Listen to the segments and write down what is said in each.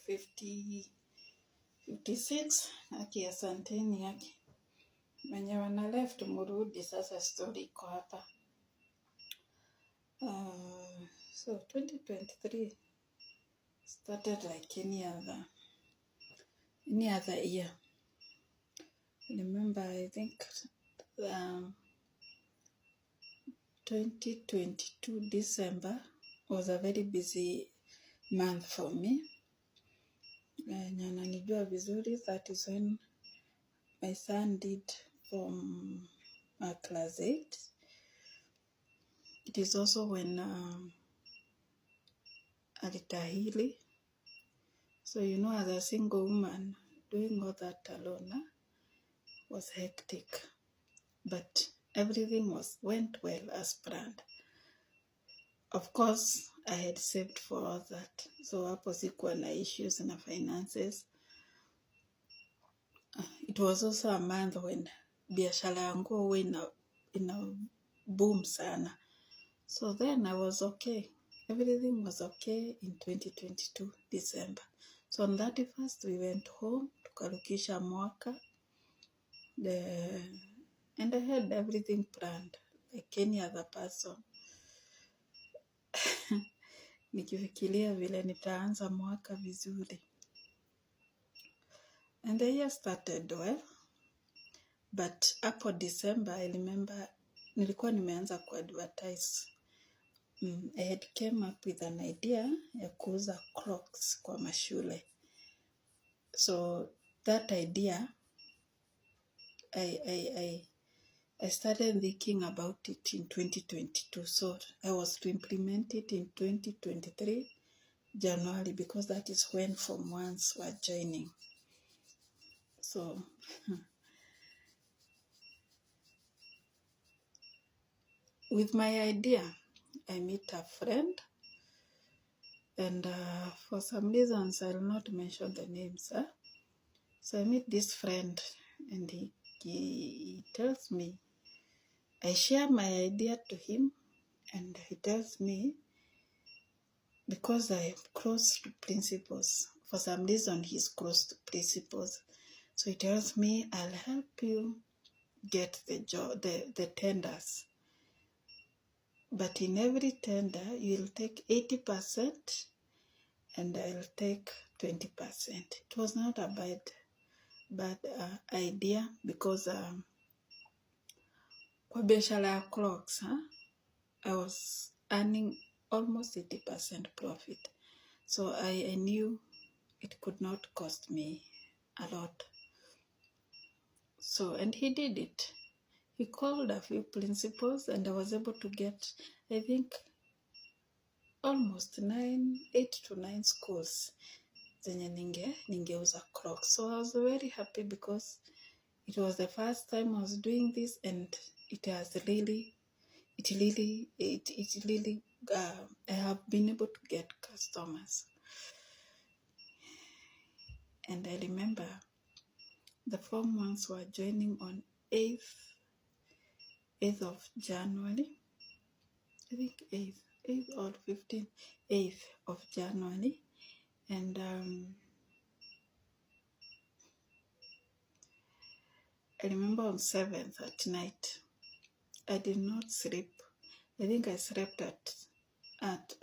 56. Aki asanteni aki. Wenye wana left murudi sasa, story iko hapa. So 2023 started like any other year. Remember, I think 2022 December was a very busy month for me. Nananijua vizuri, that is when my son did from class 8. It is also when alitahili. So as a single woman, doing all that alone was hectic. But everything went well as planned. Of course, I had saved for all that. So hapo sikuwa na issues na finances. It was also a month when biashara yangu huwa ina boom sana. So then I was okay. Everything was okay in 2022 December. So on 31st we went home, tukarukisha mwaka. And I had everything planned like any other person. Nikifikiria vile nitaanza mwaka vizuri. And the year started well. But hapo December, I remember, nilikuwa nimeanza kuadvertise. I had came up with an idea ya kuuza clocks kwa mashule. So that idea, I started thinking about it in 2022. So I was to implement it in 2023 January, because that is when Form 1s were joining. So with my idea, I met a friend, and for some reasons I will not mention the names. So I met this friend, and he tells me, I share my idea to him, and he tells me, because I am close to principals, for some reason he's close to principals, so he tells me, I'll help you get the job, the tenders. But in every tender, you'll take 80% and I'll take 20%. It was not a bad idea, because kwa biashara ya clocks, I was earning almost 80% profit. So I knew it could not cost me a lot. So, and he did it. He called a few principals, and I was able to get, I think, almost 8 to 9 schools zenye ningeuza clocks. So I was very happy, because it was the first time I was doing this, and I have been able to get customers. And I remember the Form 1s were joining on 8th of January. I think 8th or 15th, 8th of January. And I remember on 7th at night, I did not sleep. I think I slept at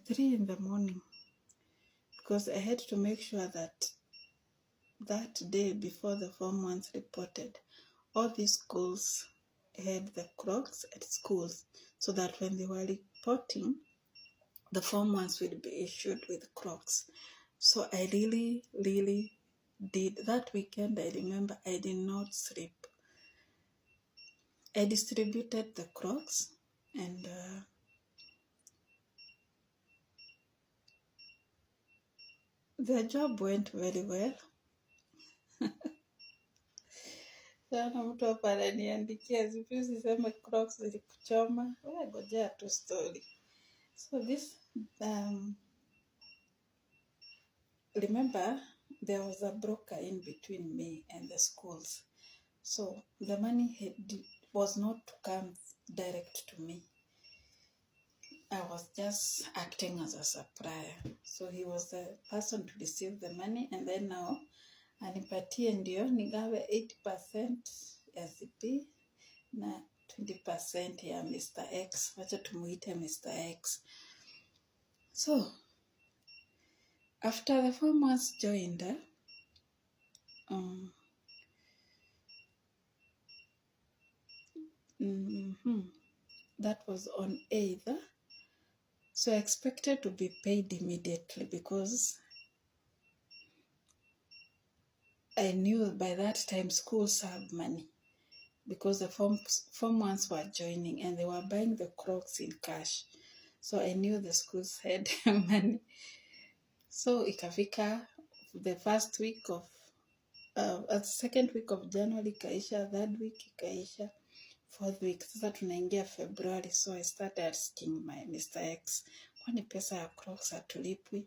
3 in the morning, because I had to make sure that day before the Form 1s reported, all these schools had the clocks at schools, so that when they were reporting, the Form 1s will be issued with clocks. So I really, really did. That weekend, I remember I did not sleep. I distributed the clocks, and the job went very well. Sana mtu hapa ananiandikia, usiseme clocks zilikuchoma. Wewe ngojea tu story. So this, remember, there was a broker in between me and the schools. So the money was not to come direct to me. I was just acting as a supplier. So he was the person to receive the money, and then now anipatie ndio nigawe 80% ya CP na 20% ya Mr. X. Wacha tumuite Mr. X. So after the 4 months joined, that was on 8th. So I expected to be paid immediately because I knew by that time schools have money, because the form ones were joining and they were buying the Crocs in cash. So I knew the schools had money. So ikafika the first week of second week of January ikaisha, third week ikaisha, fourth week sasa tunaingia February. So I started asking my Mr. X, kwani pesa ya Crocs hatulipwi?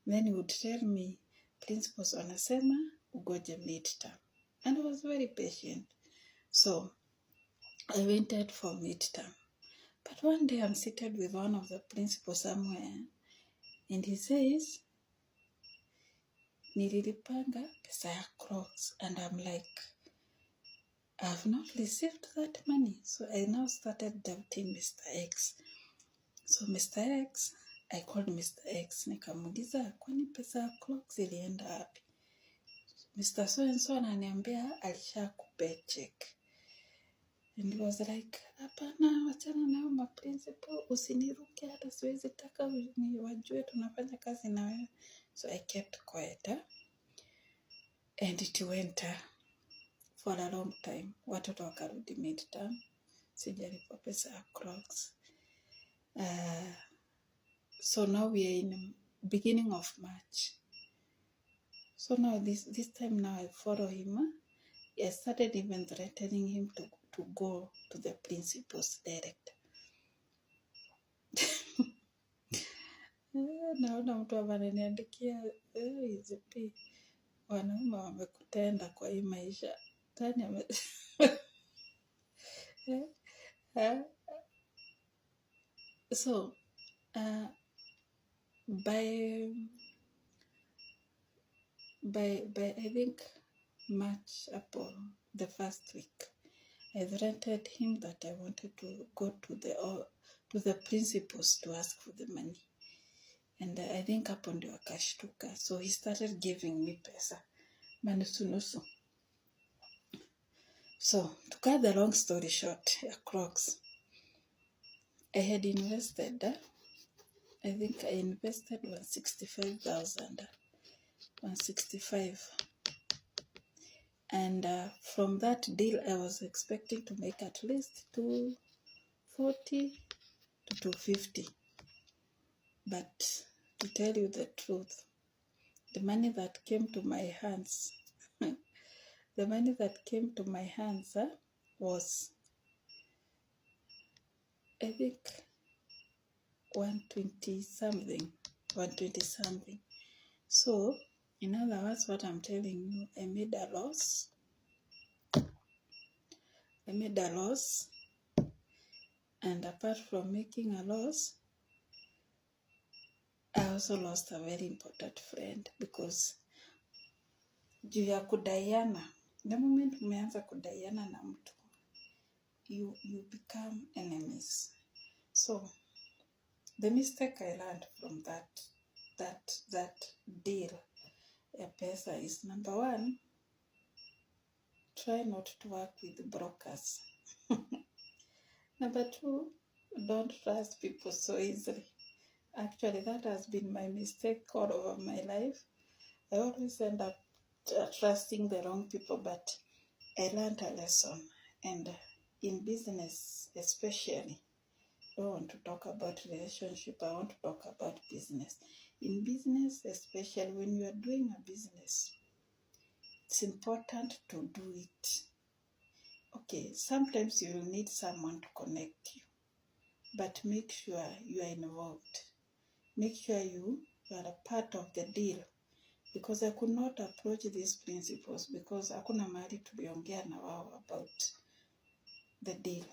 Then he would tell me, principals wanasema ugoje midterm. And I was very patient. So I waited for midterm. But one day I'm seated with one of the principals somewhere, and he says, nililipanga pesa ya Crocs. And I'm like, I've not received that money. So I now started doubting Mr. X. So Mr. X, I called Mr. X, nikamuuliza, kwani pesa ya Crocs ilienda wapi? Mr. So-and-so ananiambia alishakupe check. And he was like, hapana, wachana nao maprinciple, usiniruke, hata siwezi taka ni wajue tunafanya kazi na wewe. So I kept quiet. And it went for a long time. Watoto wakarudi midterm. Sijalipwa pesa ya Crocs. So now we are in beginning of March. So now this time now I follow him. I started even threatening him to go to the principal's direct. Naona mtu ananiandikia IGP, wanaume wamekutenda kwa hii maisha. Tani so by I think March, April, the first week, I threatened him that I wanted to go to the principals to ask for the money. And I think hapo ndio akashtuka. So he started giving me pesa. Manusu. So to cut the long story short, Crocs, I had invested, I think I invested 165,000. 165. And from that deal, I was expecting to make at least 240 to 250. But to tell you the truth, the money that came to my hands, was, I think, 120 something. So, in other words, what I'm telling you, I made a loss. And apart from making a loss, I also lost a very important friend, because juu ya kudaiana, the moment umeanza kudaiana na mtu, you become enemies. So the mistake I learned from that deal ya pesa is, number one, try not to work with brokers. Number two, don't trust people so easily. Actually, that has been my mistake all over my life. I always end up trusting the wrong people, but I learned a lesson. And in business especially, I don't want to talk about relationship, I want to talk about business. In business especially, when you are doing a business, it's important to do it. Okay, sometimes you will need someone to connect you, but make sure you are involved. Make sure you are a part of the deal. Because I could not approach these principals because hakuna mahali tuliongea na wao about the deal.